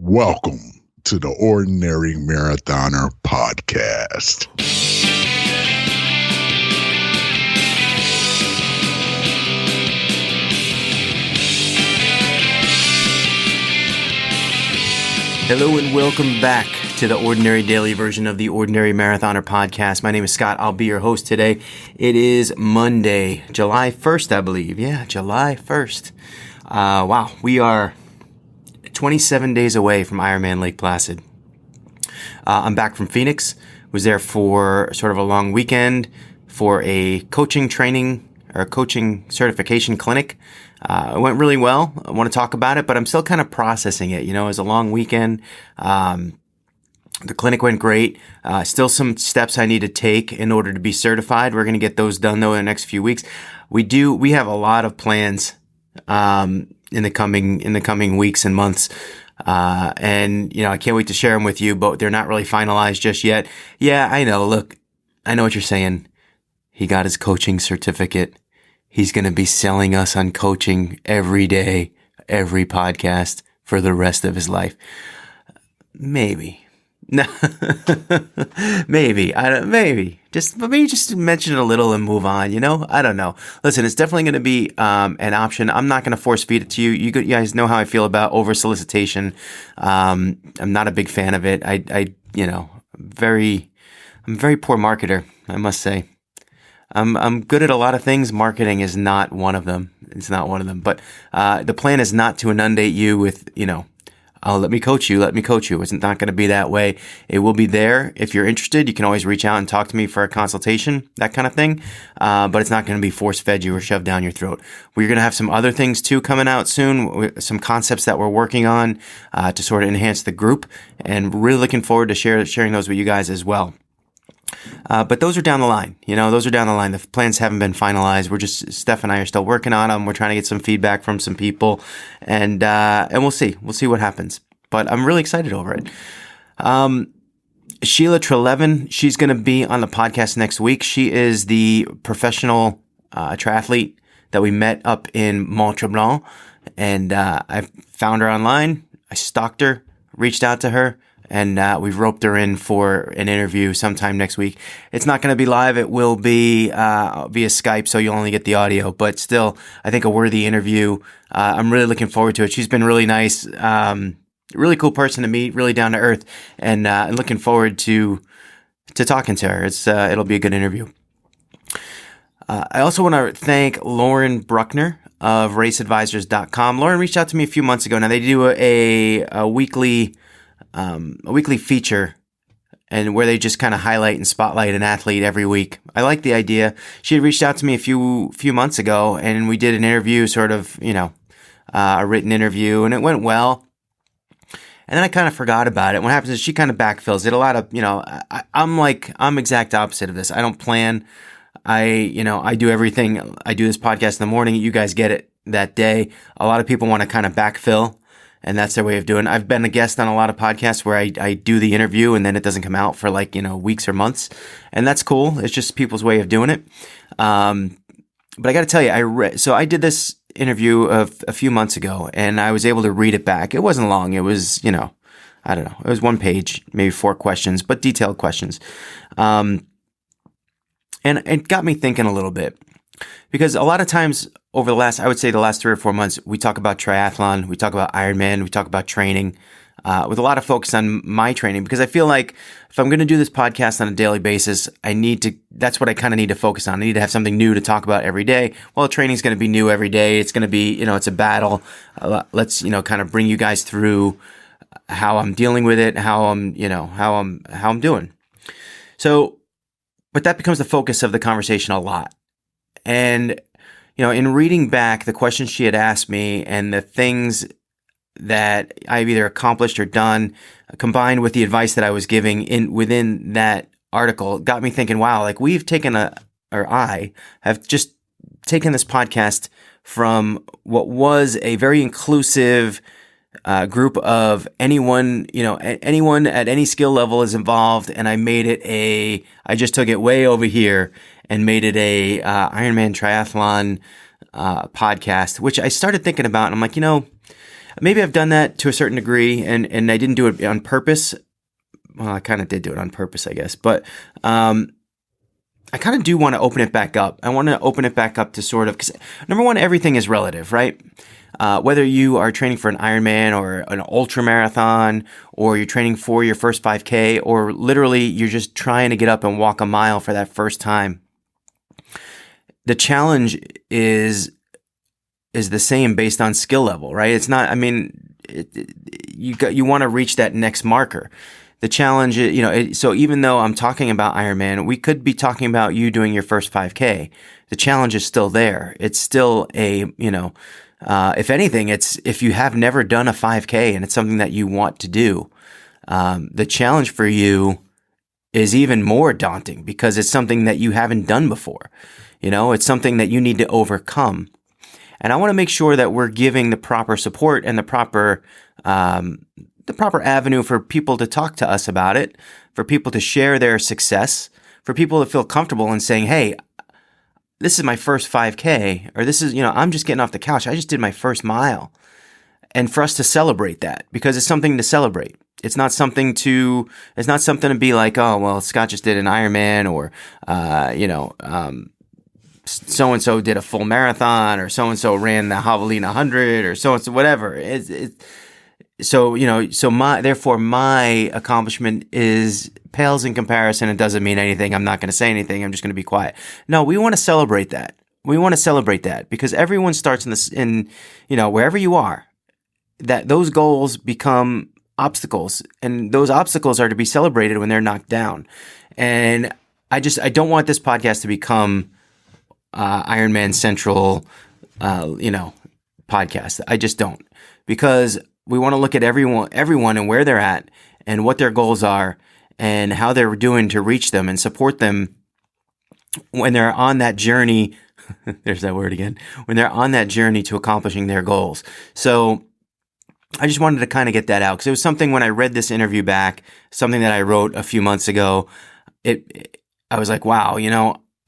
Welcome to the Ordinary Marathoner podcast. Hello and welcome back to the Ordinary Daily version of the Ordinary Marathoner podcast. My name is Scott. I'll be your host today. It is Monday, July 1st, I believe. Yeah, July 1st. Wow, we are 27 days away from Ironman Lake Placid. I'm back from Phoenix. Was there for sort of a long weekend for a coaching training or coaching certification clinic. It went really well. I want to talk about it, but I'm still kind of processing it. You know, it was a long weekend. The clinic went great. Still some steps I need to take in order to be certified. We're going to get those done though in the next few weeks. We have a lot of plans in the coming weeks and months. And you know, I can't wait to share them with you, but they're not really finalized just yet. Yeah, I know. Look, I know what you're saying. He got his coaching certificate. He's going to be selling us on coaching every day, every podcast for the rest of his life. Maybe. No, maybe. Maybe. Just mention it a little and move on, you know? I don't know. Listen, it's definitely going to be an option. I'm not going to force feed it to you. You guys know how I feel about over solicitation. I'm not a big fan of it. I'm a very poor marketer, I must say. I'm good at a lot of things. Marketing is not one of them. It's not one of them. But the plan is not to inundate you with, oh, let me coach you. It's not going to be that way. It will be there. If you're interested, you can always reach out and talk to me for a consultation, that kind of thing. But it's not going to be force-fed you or shoved down your throat. We're going to have some other things, too, coming out soon, some concepts that we're working on to sort of enhance the group. And really looking forward to sharing those with you guys as well. But those are down the line. Those are down the line. The plans haven't been finalized. Steph and I are still working on them. We're trying to get some feedback from some people, and we'll see. We'll see what happens. But I'm really excited over it. Sheila Trelevin, she's going to be on the podcast next week. She is the professional triathlete that we met up in Mont Tremblant, and I found her online. I stalked her, reached out to her. And we've roped her in for an interview sometime next week. It's not going to be live. It will be via Skype, so you'll only get the audio. But still, I think a worthy interview. I'm really looking forward to it. She's been really nice, really cool person to meet, really down to earth, and looking forward to talking to her. It'll be a good interview. I also want to thank Lauren Bruckner of RaceAdvisors.com. Lauren reached out to me a few months ago. Now they do a weekly feature and where they just kind of highlight and spotlight an athlete every week. I like the idea. She had reached out to me a few months ago and we did an interview, sort of, a written interview, and it went well. And then I kind of forgot about it. What happens is she kind of backfills it. A lot of, I'm exact opposite of this. I don't plan. I do everything. I do this podcast in the morning. You guys get it that day. A lot of people want to kind of backfill. And that's their way of doing it. I've been a guest on a lot of podcasts where I do the interview and then it doesn't come out for weeks or months. And that's cool. It's just people's way of doing it. But I got to tell you, so I did this interview a few months ago and I was able to read it back. It wasn't long. It was, I don't know. It was one page, maybe 4 questions, but detailed questions. And it got me thinking a little bit. Because a lot of times over the last 3 or 4 months, we talk about triathlon, we talk about Ironman, we talk about training, with a lot of focus on my training. Because I feel like if I'm going to do this podcast on a daily basis, that's what I kind of need to focus on. I need to have something new to talk about every day. Well, training is going to be new every day. It's going to be, it's a battle. Let's, kind of bring you guys through how I'm dealing with it, how I'm doing. So, but that becomes the focus of the conversation a lot. And, in reading back the questions she had asked me and the things that I've either accomplished or done, combined with the advice that I was giving within that article, got me thinking, wow, I have just taken this podcast from what was a very inclusive group of anyone at any skill level is involved, and I just took it way over here and made it a Ironman triathlon podcast, which I started thinking about, and I'm like, maybe I've done that to a certain degree, and I didn't do it on purpose. Well, I kind of did do it on purpose, I guess, but I kind of do want to open it back up. I want to open it back up to sort of, because number one, everything is relative, right? Whether you are training for an Ironman or an ultra marathon, or you're training for your first 5K, or literally you're just trying to get up and walk a mile for that first time. The challenge is the same based on skill level, right? It's not, I mean, you want to reach that next marker. The challenge, so even though I'm talking about Ironman, we could be talking about you doing your first 5K. The challenge is still there. It's still if anything, it's if you have never done a 5K and it's something that you want to do, the challenge for you is even more daunting because it's something that you haven't done before. It's something that you need to overcome. And I want to make sure that we're giving the proper support and the proper avenue for people to talk to us about it, for people to share their success, for people to feel comfortable in saying, hey, this is my first 5K, or this is, I'm just getting off the couch. I just did my first mile. And for us to celebrate that, because it's something to celebrate. It's not something to be like, oh, well, Scott just did an Ironman, or, so-and-so did a full marathon, or so-and-so ran the Javelina 100, or so-and-so, whatever. Therefore my accomplishment pales in comparison. It doesn't mean anything. I'm not going to say anything. I'm just going to be quiet. No, we want to celebrate that. We want to celebrate that because everyone starts in wherever you are, that those goals become obstacles, and those obstacles are to be celebrated when they're knocked down. And I don't want this podcast to become Ironman Central, podcast. I just don't, because we want to look at everyone and where they're at and what their goals are and how they're doing to reach them and support them when they're on that journey. There's that word again. When they're on that journey to accomplishing their goals. So I just wanted to kind of get that out because it was something when I read this interview back, something that I wrote a few months ago. I was like, wow,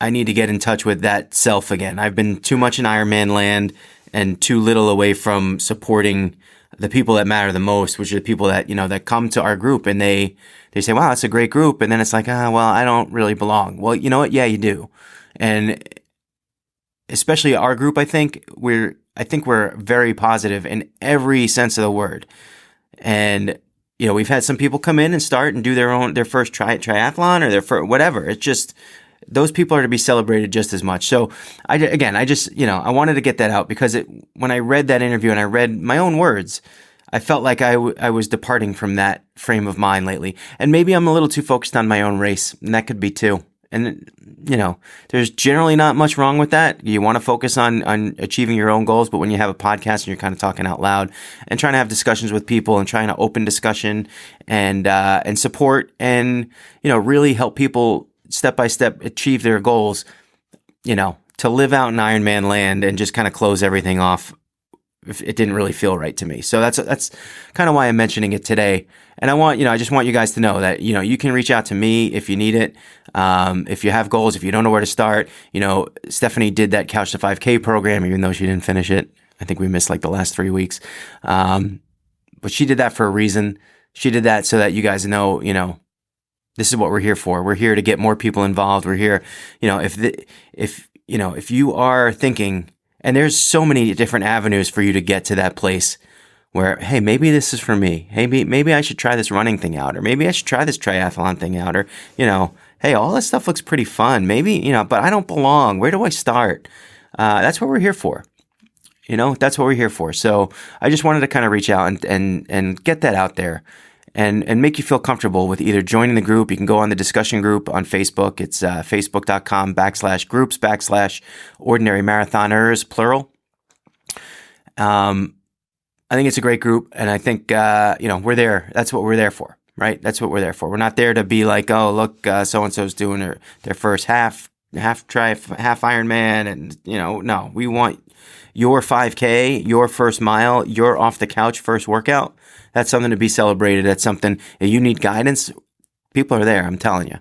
I need to get in touch with that self again. I've been too much in Ironman land and too little away from supporting the people that matter the most, which are the people that, that come to our group and they say, wow, it's a great group. And then it's like, well, I don't really belong. Well, you know what? Yeah, you do. And especially our group, I think we're very positive in every sense of the word. And, we've had some people come in and start and do their first triathlon or their first whatever. It's just, those people are to be celebrated just as much. So I wanted to get that out because when I read that interview and I read my own words, I felt like I was departing from that frame of mind lately. And maybe I'm a little too focused on my own race, and that could be too. And, there's generally not much wrong with that. You want to focus on achieving your own goals, but when you have a podcast and you're kind of talking out loud and trying to have discussions with people and trying to open discussion and support and, really help people step by step achieve their goals, to live out in Ironman land and just kind of close everything off, it didn't really feel right to me. So that's kind of why I'm mentioning it today. And I just want you guys to know that, you can reach out to me if you need it. If you have goals, if you don't know where to start, Stephanie did that Couch to 5K program, even though she didn't finish it. I think we missed like the last 3 weeks. But she did that for a reason. She did that so that you guys know, this is what we're here for. We're here to get more people involved. We're here, if you are thinking, and there's so many different avenues for you to get to that place where, hey, maybe this is for me. Hey, maybe I should try this running thing out, or maybe I should try this triathlon thing out, or, hey, all this stuff looks pretty fun. Maybe, but I don't belong. Where do I start? That's what we're here for. That's what we're here for. So I just wanted to kind of reach out and get that out there. And make you feel comfortable with either joining the group. You can go on the discussion group on Facebook. It's facebook.com/groups/ordinary marathoners, plural. I think it's a great group. And I think, we're there. That's what we're there for, right? That's what we're there for. We're not there to be like, oh, look, so-and-so's doing their first half Ironman. And, no, we want your 5K, your first mile, your off the couch first workout. That's something to be celebrated. That's something, if you need guidance, people are there, I'm telling you.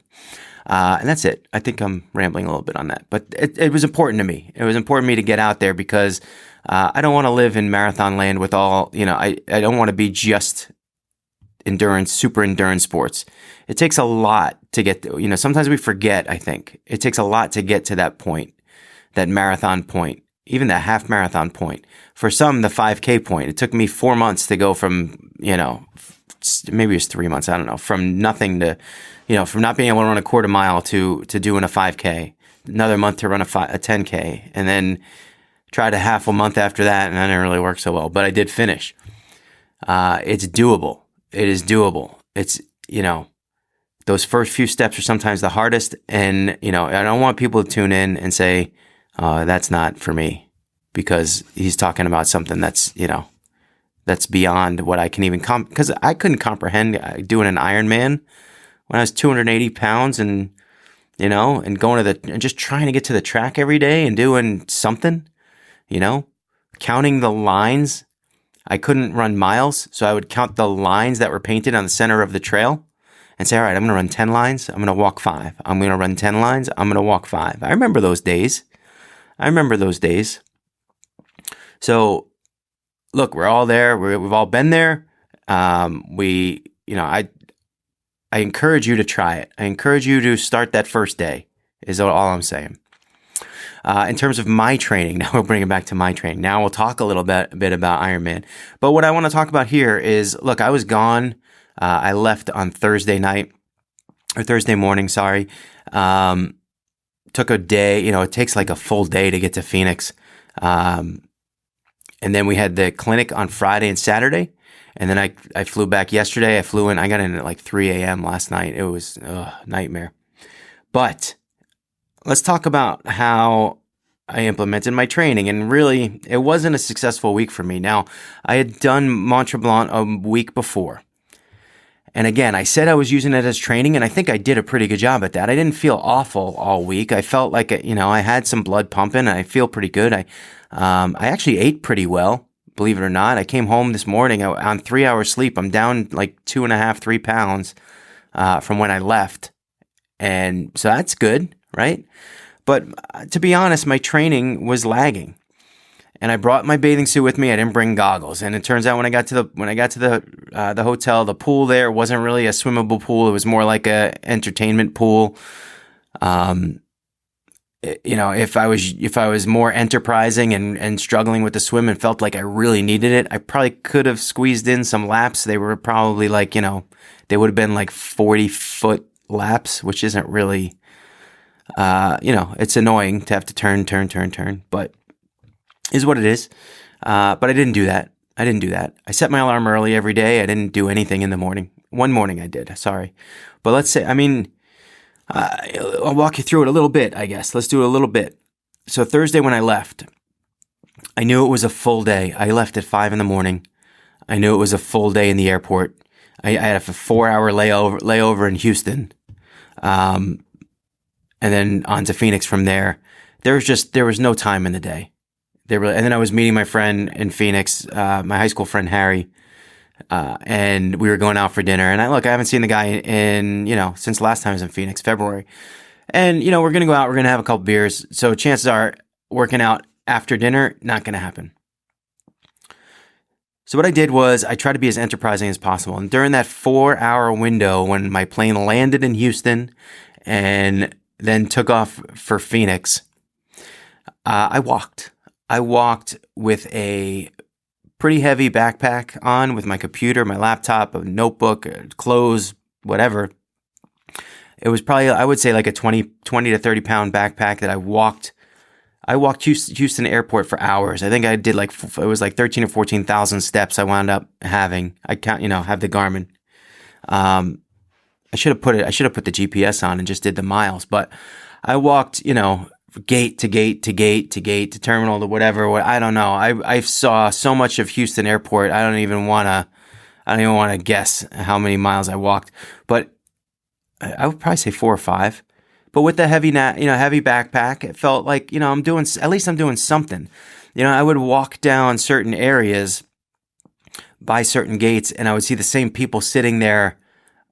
And that's it. I think I'm rambling a little bit on that, but it was important to me. It was important to me to get out there because I don't want to live in marathon land with all, I don't want to be just endurance, super endurance sports. It takes a lot to get, sometimes we forget, I think. It takes a lot to get to that point, that marathon point, even that half marathon point. For some, the 5K point. It took me 4 months to go from, maybe it was 3 months, I don't know, from nothing to, from not being able to run a quarter mile to doing a 5K, another month to run a 10K, and then tried a half a month after that, and that didn't really work so well, but I did finish. It's doable. It is doable. It's, those first few steps are sometimes the hardest, and, I don't want people to tune in and say, that's not for me, because he's talking about something that's, that's beyond what I can even because I couldn't comprehend doing an Ironman when I was 280 pounds and, and going and just trying to get to the track every day and doing something, counting the lines. I couldn't run miles, so I would count the lines that were painted on the center of the trail and say, all right, I'm going to run 10 lines. I'm going to walk 5. I'm going to run 10 lines. I'm going to walk 5. I remember those days. So look, we're all there. We've all been there. I encourage you to try it. I encourage you to start that first day is all I'm saying. In terms of my training, now we'll bring it back to my training. Now we'll talk a little bit about Ironman. But what I want to talk about here is, look, I was gone. I left on Thursday morning, sorry. Took a day, it takes like a full day to get to Phoenix. And then we had the clinic on Friday and Saturday. And then I flew back yesterday. I got in at like 3 a.m. last night. It was a nightmare. But let's talk about how I implemented my training. And really, it wasn't a successful week for me. Now, I had done Mont Tremblant a week before. And again, I said I was using it as training, and I think I did a pretty good job at that. I didn't feel awful all week. I felt like, I had some blood pumping, and I feel pretty good. I actually ate pretty well, believe it or not. I came home this morning on 3 hours sleep. I'm down like 2.5, 3 pounds from when I left. And so that's good, right? But to be honest, my training was lagging. And I brought my bathing suit with me. I didn't bring goggles. And it turns out when I got to the hotel, the pool there wasn't really a swimmable pool. It was more like a entertainment pool. If I was more enterprising and struggling with the swim and felt like I really needed it, I probably could have squeezed in some laps. They were probably like, they would have been like 40-foot laps, which isn't really, it's annoying to have to turn, but is what it is. But I didn't do that. I set my alarm early every day. I didn't do anything in the morning. One morning I did, sorry. But let's say, I'll walk you through it a little bit, I guess. Let's do it a little bit. So Thursday when I left, I knew it was a full day. I left at 5 a.m. I knew it was a full day in the airport. I had a 4-hour layover in Houston. And then on to Phoenix from there. There was no time in the day. And then I was meeting my friend in Phoenix, my high school friend Harry, and we were going out for dinner. And I haven't seen the guy in since last time I was in Phoenix, February. And we're gonna go out, we're gonna have a couple beers. So chances are, working out after dinner, not gonna happen. So what I did was I tried to be as enterprising as possible. And during that 4-hour window when my plane landed in Houston and then took off for Phoenix, I walked. I walked with a pretty heavy backpack on with my computer, my laptop, a notebook, clothes, whatever. It was probably, I would say, like a 20 to 30 pound backpack that I walked Houston Airport for hours. I think I did it was like 13 or 14,000 steps I wound up having. I have the Garmin. I should have put the GPS on and just did the miles, but I walked, gate to gate to gate to gate to terminal to whatever. I don't know. I saw so much of Houston Airport. I don't even want to guess how many miles I walked, but I would probably say 4 or 5. But with the heavy backpack, it felt like, I'm doing something. I would walk down certain areas by certain gates and I would see the same people sitting there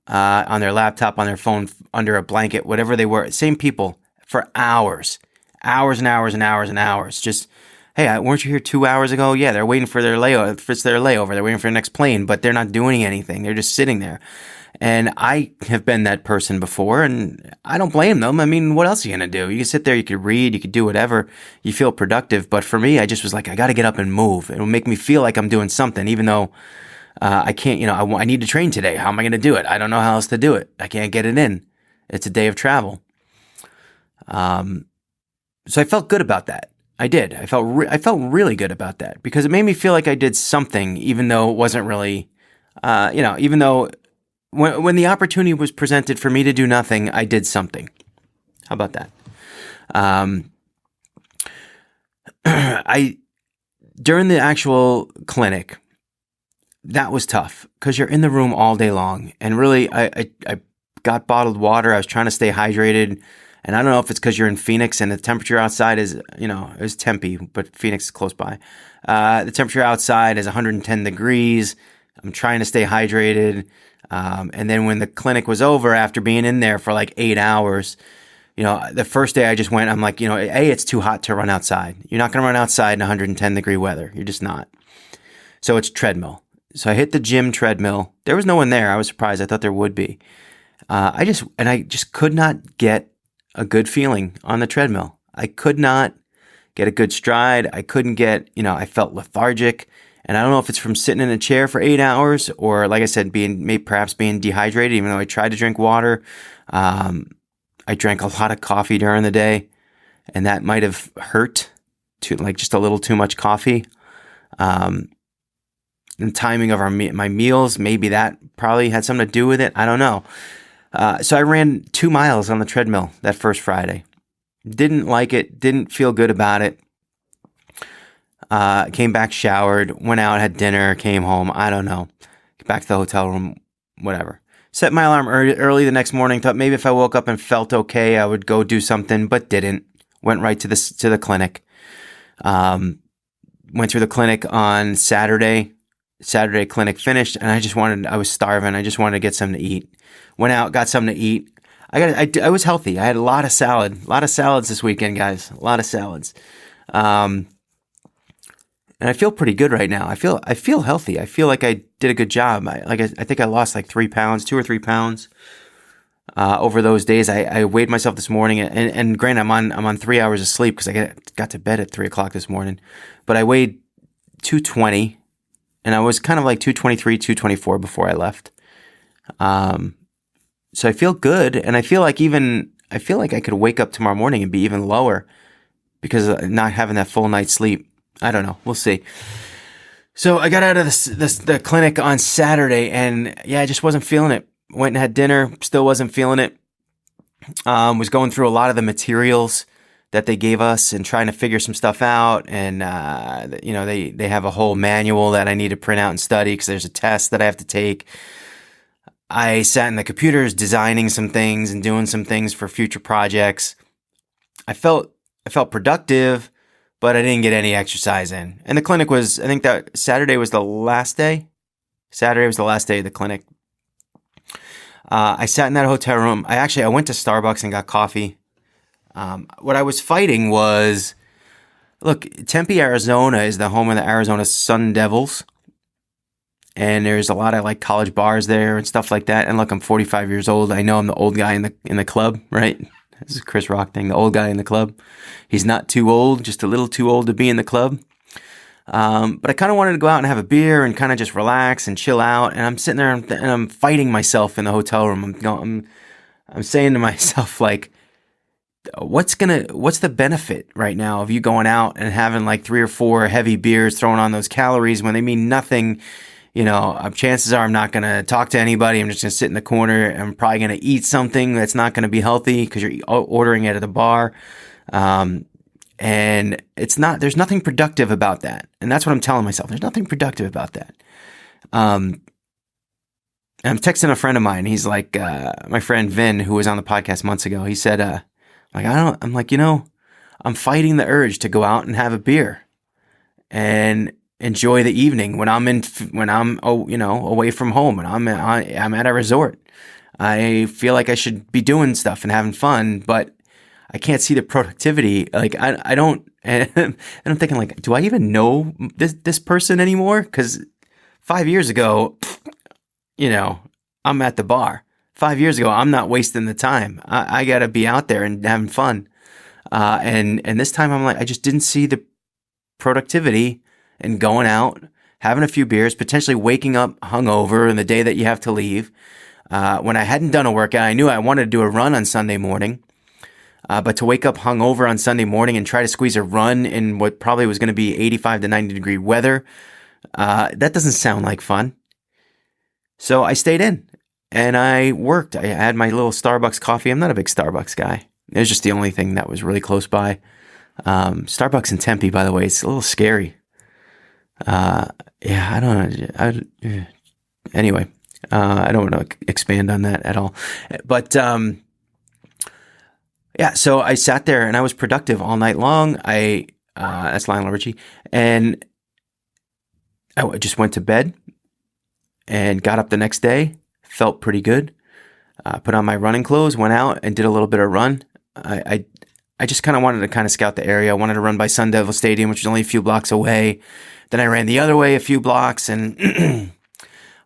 on their laptop, on their phone, under a blanket, whatever they were. Same people for hours, hours and hours and hours and hours. Just, hey, weren't you here 2 hours ago? Yeah, they're waiting for their layover. It's their layover. They're waiting for the next plane, but they're not doing anything. They're just sitting there. And I have been that person before, and I don't blame them. I mean, what else are you going to do? You can sit there, you could read, you could do whatever. You feel productive. But for me, I just was like, I got to get up and move. It'll make me feel like I'm doing something, even though I can't, I need to train today. How am I going to do it? I don't know how else to do it. I can't get it in. It's a day of travel. So I felt good about that. I did. I felt really good about that because it made me feel like I did something, even though it wasn't really, even though when the opportunity was presented for me to do nothing, I did something. How about that? During the actual clinic, that was tough because you're in the room all day long. And really, I got bottled water. I was trying to stay hydrated. And I don't know if it's because you're in Phoenix and the temperature outside is, it was Tempe, but Phoenix is close by. The temperature outside is 110 degrees. I'm trying to stay hydrated. And then when the clinic was over, after being in there for like 8 hours, the first day I just went, I'm like, it's too hot to run outside. You're not going to run outside in 110 degree weather. You're just not. So it's treadmill. So I hit the gym treadmill. There was no one there. I was surprised. I thought there would be. I just could not get a good feeling on the treadmill. I could not get a good stride. I couldn't get, I felt lethargic. And I don't know if it's from sitting in a chair for 8 hours or, like I said, perhaps being dehydrated, even though I tried to drink water. I drank a lot of coffee during the day, and that might have hurt to just a little too much coffee. And timing of my meals, maybe that probably had something to do with it. I don't know. So I ran 2 miles on the treadmill that first Friday. Didn't like it. Didn't feel good about it. Came back, showered, went out, had dinner, came home. I don't know. Get back to the hotel room, whatever. Set my alarm early the next morning. Thought maybe if I woke up and felt okay, I would go do something, but didn't. Went right to the clinic. Went through the clinic on Saturday. Saturday clinic finished, and I was starving. I just wanted to get something to eat. Went out, got something to eat. I was healthy. I had a lot of salads this weekend, guys. A lot of salads. And I feel pretty good right now. I feel healthy. I feel like I did a good job. I think I lost like 3 pounds, 2 or 3 pounds over those days. I weighed myself this morning, and granted, I'm on 3 hours of sleep because I got to bed at 3:00 this morning. But I weighed 220, and I was kind of like 223, 224 before I left. So I feel good, and I feel like I could wake up tomorrow morning and be even lower because of not having that full night's sleep. I don't know. We'll see. So I got out of the clinic on Saturday, and I just wasn't feeling it. Went and had dinner. Still wasn't feeling it. Was going through a lot of the materials that they gave us and trying to figure some stuff out. And they have a whole manual that I need to print out and study because there's a test that I have to take. I sat in the computers designing some things and doing some things for future projects. I felt productive, but I didn't get any exercise in. And the clinic I think that Saturday was the last day. Saturday was the last day of the clinic. I sat in that hotel room. I went to Starbucks and got coffee. What I was fighting was, look, Tempe, Arizona is the home of the Arizona Sun Devils. And there's a lot of like college bars there and stuff like that. And look, I'm 45 years old. I know I'm the old guy in the club, right? This is a Chris Rock thing, the old guy in the club. He's not too old, just a little too old to be in the club. But I kind of wanted to go out and have a beer and kind of just relax and chill out. And I'm sitting there and I'm fighting myself in the hotel room. I'm saying to myself, like, what's the benefit right now of you going out and having like 3 or 4 heavy beers, throwing on those calories when they mean nothing? Chances are I'm not going to talk to anybody. I'm just going to sit in the corner. I'm probably going to eat something that's not going to be healthy because you're ordering it at the bar. And there's nothing productive about that. And that's what I'm telling myself. There's nothing productive about that. And I'm texting a friend of mine. He's like, my friend Vin, who was on the podcast months ago. He said, I'm fighting the urge to go out and have a beer and enjoy the evening when I'm away from home and I'm at a resort. I feel like I should be doing stuff and having fun, but I can't see the productivity. Like I don't, and I'm thinking like, do I even know this person anymore? Because 5 years ago, I'm at the bar. 5 years ago, I'm not wasting the time. I got to be out there and having fun. And this time I'm like, I just didn't see the productivity in going out, having a few beers, potentially waking up hungover in the day that you have to leave. When I hadn't done a workout, I knew I wanted to do a run on Sunday morning. But to wake up hungover on Sunday morning and try to squeeze a run in what probably was going to be 85 to 90 degree weather, that doesn't sound like fun. So I stayed in and I worked. I had my little Starbucks coffee. I'm not a big Starbucks guy. It was just the only thing that was really close by. Starbucks in Tempe, by the way, it's a little scary. I don't know. Anyway, I don't want to expand on that at all. But so I sat there and I was productive all night long. That's Lionel Richie. And I just went to bed and got up the next day. Felt pretty good. Put on my running clothes, went out and did a little bit of run. I just kind of wanted to kind of scout the area. I wanted to run by Sun Devil Stadium, which is only a few blocks away. Then I ran the other way a few blocks and I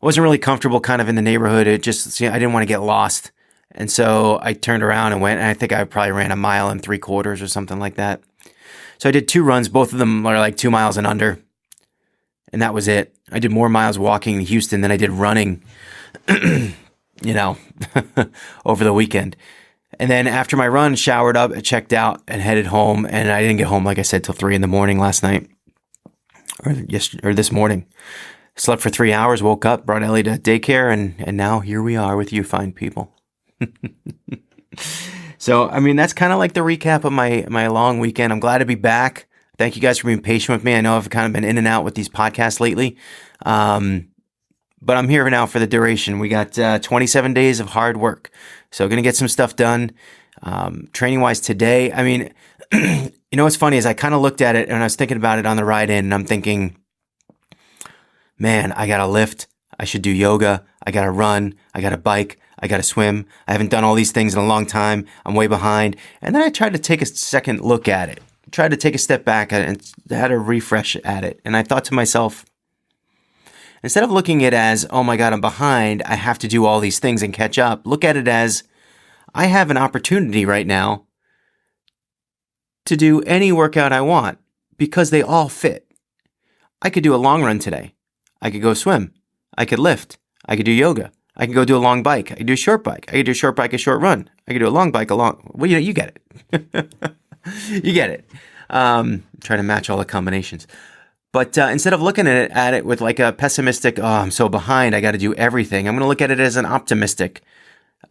wasn't really comfortable kind of in the neighborhood. It just, I didn't want to get lost. And so I turned around and went, and I think I probably ran 1.75 miles or something like that. So I did 2 runs. Both of them are like 2 miles and under. And that was it. I did more miles walking in Houston than I did running, over the weekend. And then after my run, showered up, checked out, and headed home. And I didn't get home, like I said, till 3 a.m. last night, or this morning. Slept for 3 hours, woke up, brought Ellie to daycare, and now here we are with you fine people. So, I mean, that's kind of like the recap of my long weekend. I'm glad to be back. Thank you guys for being patient with me. I know I've kind of been in and out with these podcasts lately. But I'm here now for the duration. We got 27 days of hard work. So going to get some stuff done. Training-wise today, I mean, what's funny is I kind of looked at it and I was thinking about it on the ride in and I'm thinking, man, I got to lift. I should do yoga. I got to run. I got to bike. I got to swim. I haven't done all these things in a long time. I'm way behind. And then I tried to take a second look at it. Tried to take a step back at it and had a refresh at it. And I thought to myself, instead of looking at it as, oh my God, I'm behind, I have to do all these things and catch up, look at it as, I have an opportunity right now to do any workout I want because they all fit. I could do a long run today. I could go swim. I could lift. I could do yoga. I can go do a long bike. I can do a short bike. I can do a short bike, a short run. I can do a long bike, well, you get it. You get it. Trying to match all the combinations. But instead of looking at it with like a pessimistic, oh, I'm so behind, I got to do everything, I'm going to look at it as an optimistic,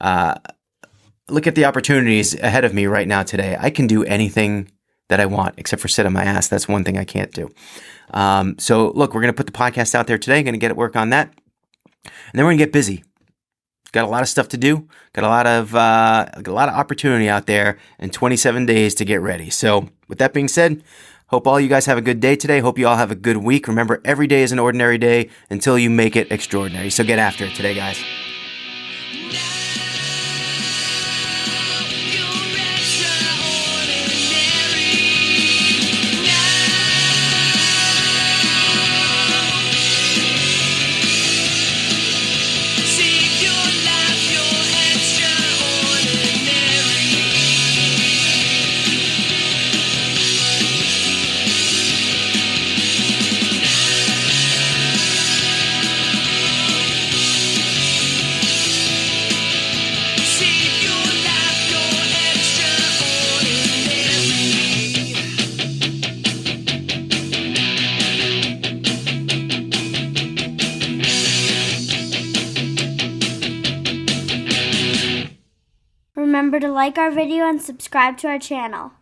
look at the opportunities ahead of me right now today. I can do anything that I want except for sit on my ass. That's one thing I can't do. So look, we're going to put the podcast out there today. Going to get at work on that. And then we're going to get busy. Got a lot of stuff to do. Got a lot of opportunity out there and 27 days to get ready. So with that being said, hope all you guys have a good day today. Hope you all have a good week. Remember, every day is an ordinary day until you make it extraordinary. So get after it today, guys. Remember to like our video and subscribe to our channel.